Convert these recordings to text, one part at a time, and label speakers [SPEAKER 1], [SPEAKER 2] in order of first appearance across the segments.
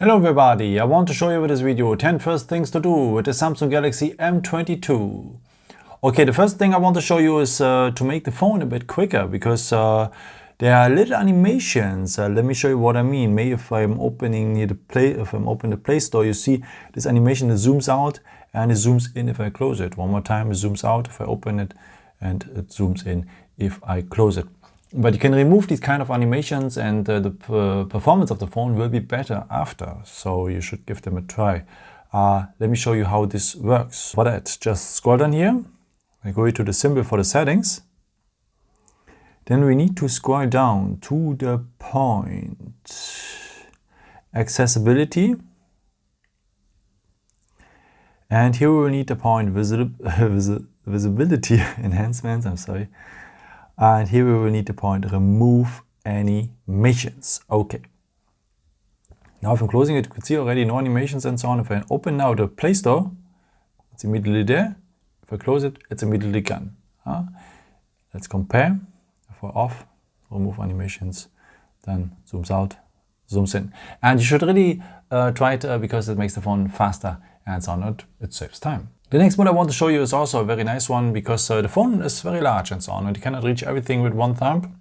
[SPEAKER 1] Hello everybody, I want to show you with this video 10 first things to do with the Samsung Galaxy M22. Okay, the first thing I want to show you is to make the phone a bit quicker because there are little animations. Let me show you what I mean. Maybe if I'm opening the Play Store, you see this animation that zooms out and it zooms in if I close it. One more time, it zooms out if I open it and it zooms in if I close it. But you can remove these kind of animations and the performance of the phone will be better after. So you should give them a try. Let me show you how this works. For that, just scroll down here. I go to the symbol for the settings. Then we need to scroll down to the point accessibility. And here we will need the point visibility enhancements. I'm sorry. And here we will need the point remove animations. Okay. Now if I'm closing it, you can see already no animations and so on. If I open now the Play Store, it's immediately there. If I close it, it's immediately gone. Let's compare. If we're off, remove animations, then zooms out, zooms in. And you should really try it because it makes the phone faster and so on. It saves time. The next one I want to show you is also a very nice one because the phone is very large and so on and you cannot reach everything with one thumb.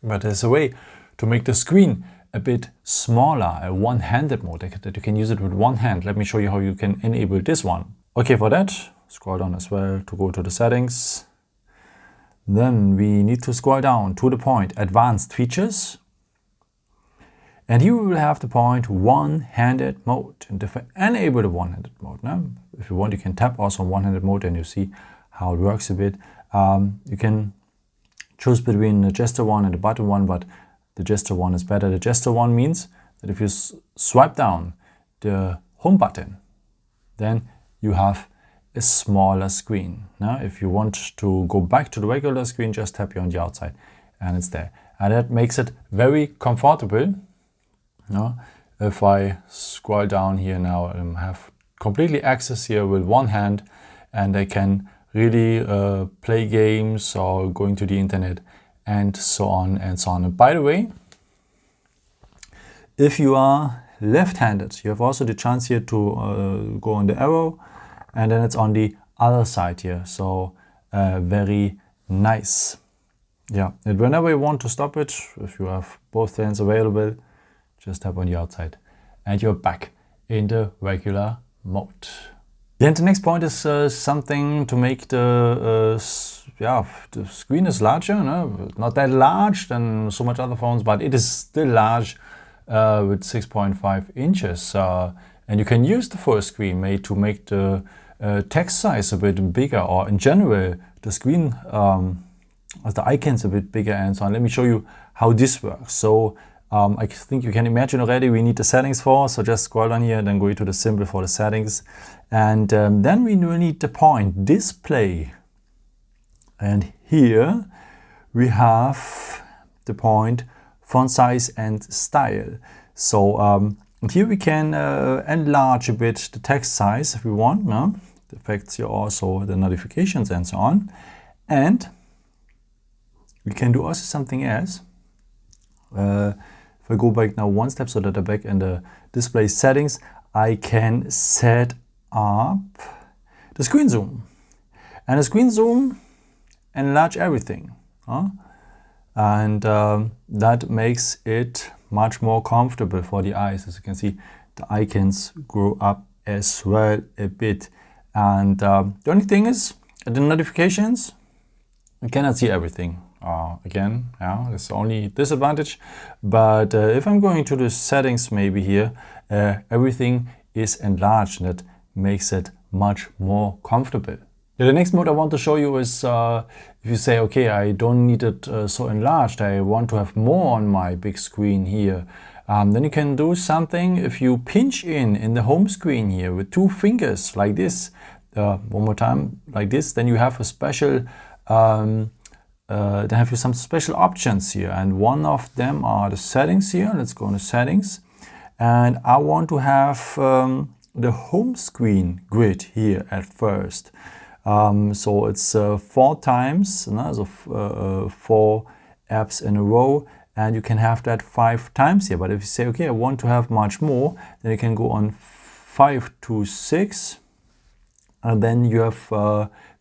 [SPEAKER 1] But there's a way to make the screen a bit smaller, a one-handed mode that you can use it with one hand. Let me show you how you can enable this one. Okay, for that, scroll down as well to go to the settings. Then we need to scroll down to the point advanced features. And here we will have the point one-handed mode. And if I enable the one-handed mode, now, if you want, you can tap also on one-handed mode and you see how it works a bit. You can choose between the gesture one and the button one, but the gesture one is better. The gesture one means that if you swipe down the home button, then you have a smaller screen. Now, if you want to go back to the regular screen, just tap here on the outside and it's there. And that makes it very comfortable. If I scroll down here now, I have completely access here with one hand and I can really play games or going to the internet and so on and so on. And by the way, if you are left-handed, you have also the chance here to go on the arrow and then it's on the other side here. So very nice. Yeah, and whenever you want to stop it, if you have both hands available, just tap on the outside and you're back in the regular mode. Then the next point is something to make the screen is larger, no? Not that large than so much other phones, but it is still large with 6.5 inches. And you can use the full screen to make the text size a bit bigger, or in general the screen the icons a bit bigger and so on. Let me show you how this works. So I think you can imagine already we need the settings for, so just scroll down here and then go to the symbol for the settings. And then we will need the point display. And here we have the point font size and style. So here we can enlarge a bit the text size if we want. No? It affects here also the notifications and so on. And we can do also something else. If I go back now one step so that I'm back in the display settings, I can set up the screen zoom. And the screen zoom enlarge everything. And that makes it much more comfortable for the eyes. As you can see, the icons grow up as well a bit. And the only thing is, the notifications, you cannot see everything. Again, yeah, that's the only disadvantage. But if I'm going to the settings maybe here, everything is enlarged and that makes it much more comfortable. The next mode I want to show you is if you say, okay, I don't need it so enlarged, I want to have more on my big screen here. Then you can do something. If you pinch in the home screen here with two fingers like this, one more time like this, then you have a special then have you some special options here, and one of them are the settings here. Let's go into settings, and I want to have the home screen grid here at first. So it's 4 times, so 4 apps in a row, and you can have that 5 times here. But if you say, okay, I want to have much more, then you can go on 5 to 6, and then you have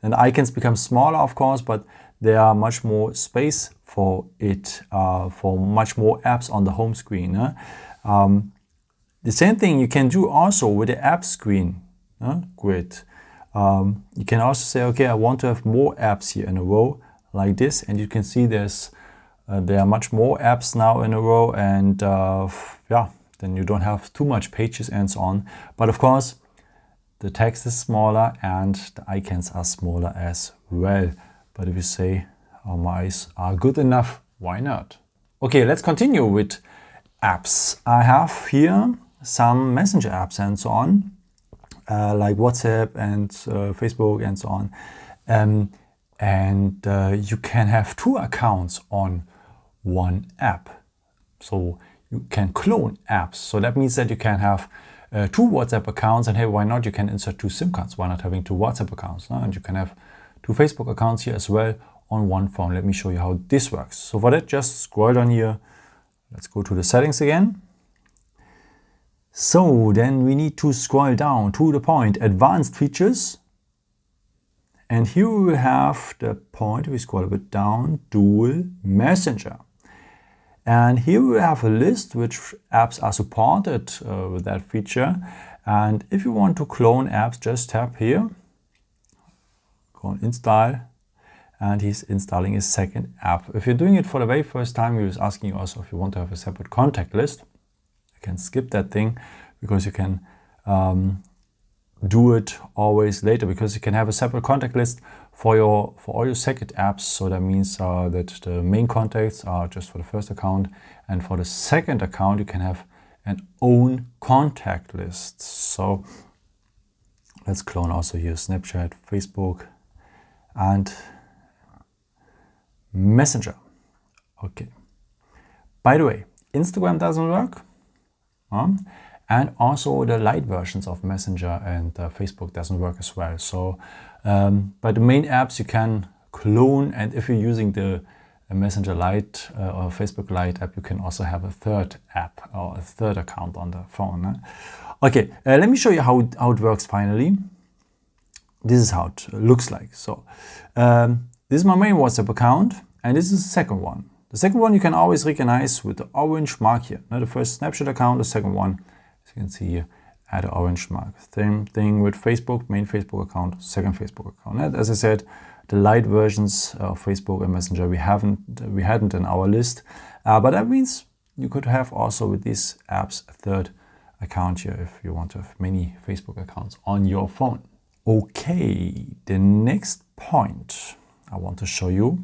[SPEAKER 1] then the icons become smaller, of course, but there are much more space for it, for much more apps on the home screen. The same thing you can do also with the app screen grid. You can also say, okay, I want to have more apps here in a row like this, and you can see there are much more apps now in a row, and yeah, then you don't have too much pages and so on. But of course, the text is smaller and the icons are smaller as well. But if you say, oh, my eyes are good enough, why not? Okay, let's continue with apps. I have here some messenger apps and so on, like WhatsApp and Facebook and so on. You can have 2 accounts on one app. So you can clone apps. So that means that you can have 2 WhatsApp accounts, and hey, why not? You can insert 2 SIM cards. Why not having 2 WhatsApp accounts? No? And you can have 2 Facebook accounts here as well on one phone. Let me show you how this works. So for that, just scroll down here. Let's go to the settings again. So then we need to scroll down to the point, advanced features. And here we will have the point, we scroll a bit down, dual messenger. And here we have a list which apps are supported with that feature. And if you want to clone apps, just tap here, go on install, and he's installing a second app. If you're doing it for the very first time, he was asking you also if you want to have a separate contact list. You can skip that thing because you can do it always later, because you can have a separate contact list for all your second apps. So that means that the main contacts are just for the first account, and for the second account you can have an own contact list. So let's clone also here Snapchat, Facebook, and Messenger. Okay. By the way, Instagram doesn't work. And also the light versions of Messenger and Facebook doesn't work as well. So, but the main apps you can clone, and if you're using the Messenger Lite or Facebook Lite app, you can also have a third app or a third account on the phone. Okay, let me show you how it works finally. This is how it looks like. So, this is my main WhatsApp account, and this is the second one. The second one you can always recognize with the orange mark here. Now the first Snapchat account, the second one, as you can see here, add an orange mark. Same thing with Facebook, main Facebook account, second Facebook account. And as I said, the light versions of Facebook and Messenger we hadn't in our list, but that means you could have also with these apps a third account here if you want to have many Facebook accounts on your phone. Okay, the next point I want to show you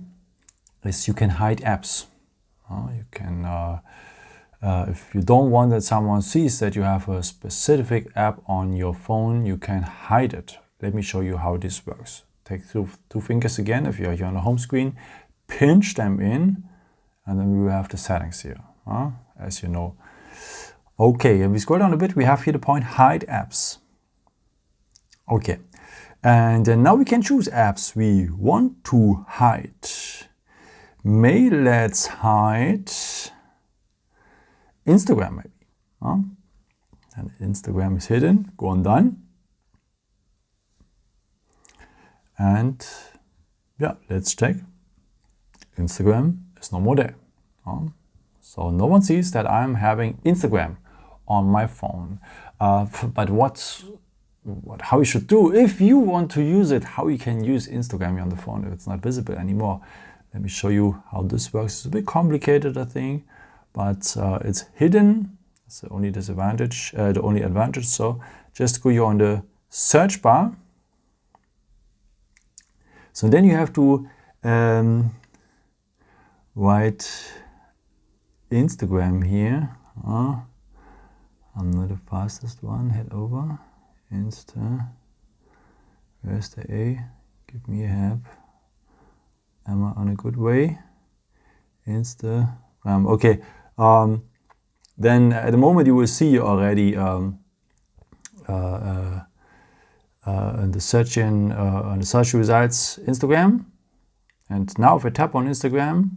[SPEAKER 1] is you can hide apps. You can, if you don't want that someone sees that you have a specific app on your phone, you can hide it. Let me show you how this works. Take two fingers again, if you're here on the home screen, pinch them in, and then we will have the settings here, as you know. Okay, and we scroll down a bit, we have here the point hide apps. Okay, and then now we can choose apps we want to hide. Let's hide Instagram maybe. And Instagram is hidden, go on done. And yeah, let's check. Instagram is no more there. So no one sees that I'm having Instagram on my phone. But how you should do, if you want to use it, how you can use Instagram on the phone if it's not visible anymore. Let me show you how this works. It's a bit complicated, I think, but it's hidden. That's the only disadvantage, the only advantage. So just go here on the search bar. So then you have to write Instagram here. I'm not the fastest one. Head over. Insta. Where's the A? Give me a help. Am I on a good way? Instagram. Okay. Then at the moment you will see already in the search on the search results Instagram. And now if I tap on Instagram,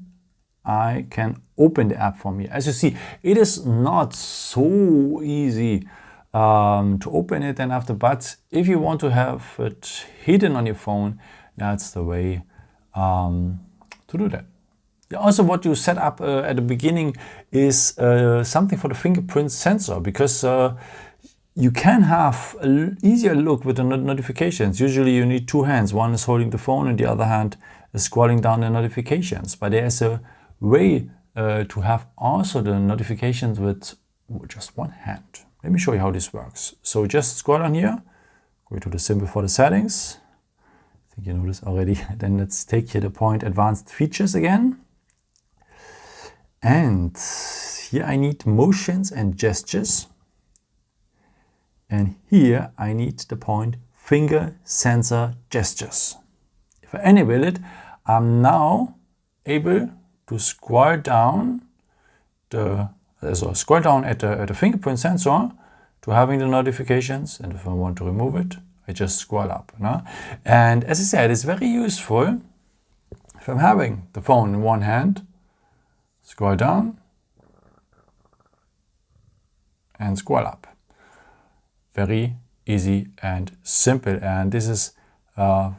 [SPEAKER 1] I can open the app from here. As you see, it is not so easy to open it and after, but if you want to have it hidden on your phone, that's the way to do that. Also, what you set up at the beginning is something for the fingerprint sensor, because you can have an easier look with the notifications. Usually you need two hands. One is holding the phone and the other hand is scrolling down the notifications. But there's a way to have also the notifications with just one hand. Let me show you how this works. So just scroll down here, go to the symbol for the settings. I think you know this already. Then let's take here the point advanced features again. And here I need motions and gestures. And here I need the point finger sensor gestures. If I enable it, I'm now able to scroll down scroll down at the fingerprint sensor to having the notifications. And if I want to remove it, I just scroll up. No? And as I said, it's very useful if I'm having the phone in one hand, scroll down and scroll up. Very easy and simple, and this is to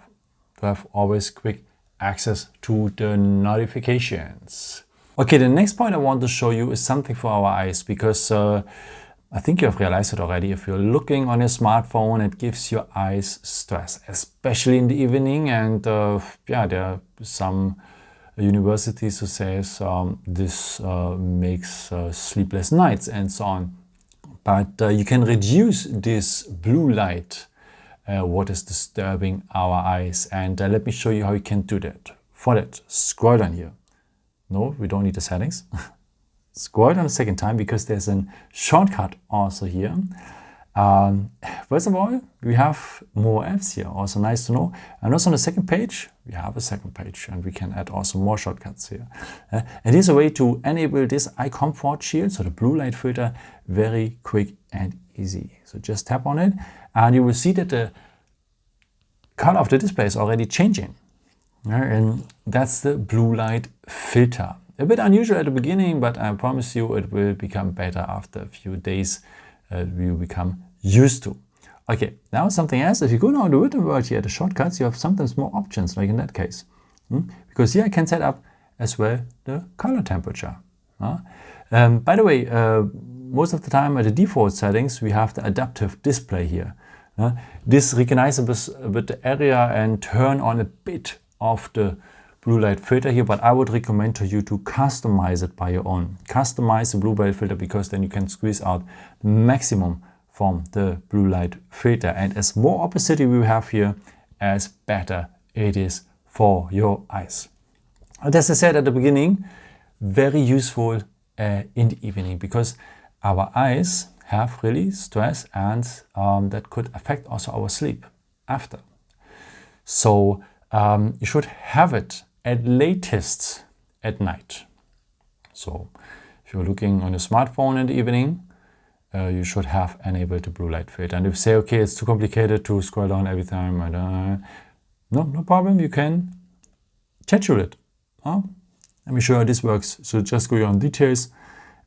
[SPEAKER 1] have always quick access to the notifications. Okay, the next point I want to show you is something for our eyes, because I think you have realized it already. If you're looking on your smartphone, it gives your eyes stress, especially in the evening. And yeah, there are some universities who says this makes sleepless nights and so on. But you can reduce this blue light, what is disturbing our eyes. And let me show you how you can do that. For that, scroll down here. No, we don't need the settings. Scroll down a second time, because there's a shortcut also here. First of all, we have more apps here, also nice to know. And also on the second page, we have a second page, and we can add also more shortcuts here. And here's a way to enable this eye comfort shield, so the blue light filter, very quick and easy. So just tap on it, and you will see that the color of the display is already changing. And that's the blue light filter. A bit unusual at the beginning, but I promise you it will become better after a few days. We will become used to. Okay, now something else. If you go now to the written word here, the shortcuts, you have sometimes more options, like in that case. Because here I can set up as well the color temperature. By the way, most of the time at the default settings, we have the adaptive display here. This recognizes a bit the area and turn on a bit of the blue light filter here, but I would recommend to you to customize it by your own. Customize the blue light filter, because then you can squeeze out the maximum from the blue light filter. And as more opacity we have here, as better it is for your eyes. And as I said at the beginning, very useful in the evening, because our eyes have really stress, and that could affect also our sleep after. So you should have it at latest at night. So if you're looking on your smartphone in the evening, you should have enabled the blue light filter. And if you say, okay, it's too complicated to scroll down every time, no problem, you can schedule it. Let me show you how this works. So just go here on details,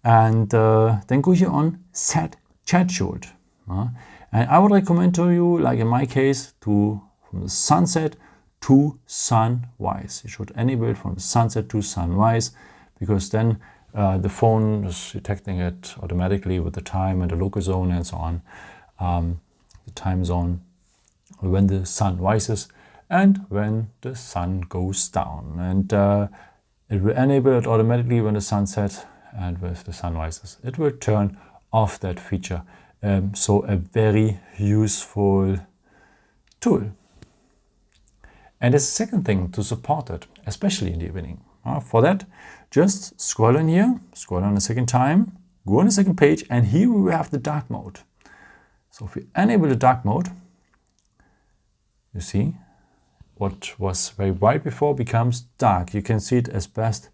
[SPEAKER 1] and then go here on set scheduled. And I would recommend to you, like in my case, from the sunset to sunrise. You should enable it from sunset to sunrise, because then the phone is detecting it automatically with the time and the local zone and so on, the time zone when the sun rises and when the sun goes down. And it will enable it automatically when the sun sets, and with the sun rises, it will turn off that feature. So a very useful tool. And there's a second thing to support it, especially in the evening. For that, just scroll in here, scroll on a second time, go on the second page, and here we will have the dark mode. So if we enable the dark mode, you see what was very bright before becomes dark. You can see it as best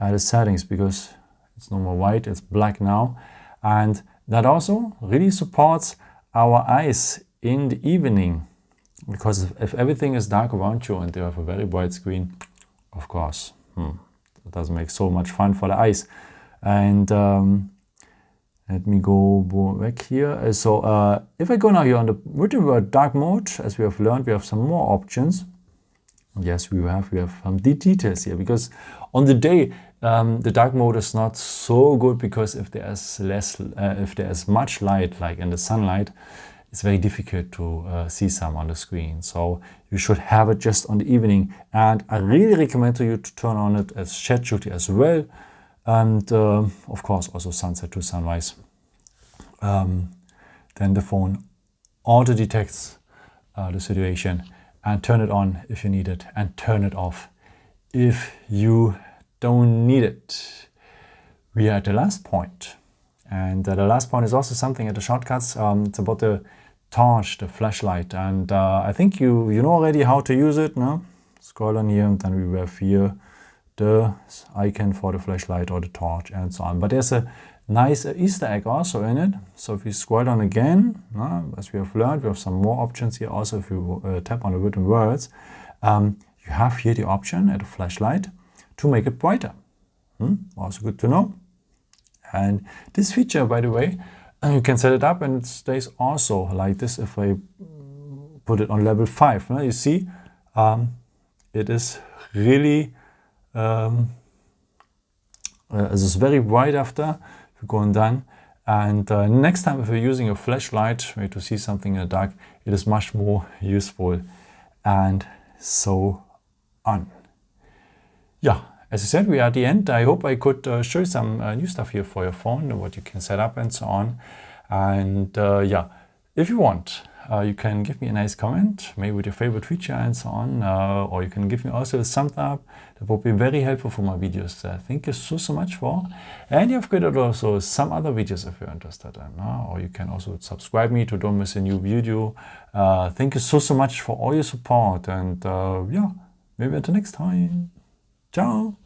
[SPEAKER 1] at the settings, because it's no more white, it's black now. And that also really supports our eyes in the evening. Because if everything is dark around you and you have a very bright screen, of course, It doesn't make so much fun for the eyes. And let me go back here. So if I go now here on the written word dark mode, as we have learned, we have some more options. Yes, we have some details here, because on the day the dark mode is not so good, because if there's much light, like in the sunlight, it's very difficult to see some on the screen. So you should have it just on the evening, and I really recommend to you to turn on it as shed duty as well, and of course also sunset to sunrise. Then the phone auto detects the situation and turn it on if you need it, and turn it off if you don't need it. We are at the last point, and the last point is also something at the shortcuts. It's about the torch, the flashlight, and I think you know already how to use it. No? Scroll on here, and then we have here the icon for the flashlight or the torch and so on. But there's a nice Easter egg also in it. So if we scroll down again, as we have learned, we have some more options here. Also, if you tap on the written words, you have here the option at the flashlight to make it brighter. Also good to know. And this feature, by the way, you can set it up and it stays also like this. If I put it on level 5, you see, it is really it is very bright after going down. And next time if you're using a flashlight to see something in the dark, it is much more useful, and so on. Yeah, as I said, we are at the end. I hope I could show you some new stuff here for your phone, what you can set up and so on. And yeah, if you want, you can give me a nice comment, maybe with your favorite feature and so on, or you can give me also a thumbs up. That would be very helpful for my videos. Thank you so much for. And you've got also some other videos if you're interested in, or you can also subscribe me to don't miss a new video. Thank you so much for all your support, and yeah, maybe until next time. Ciao.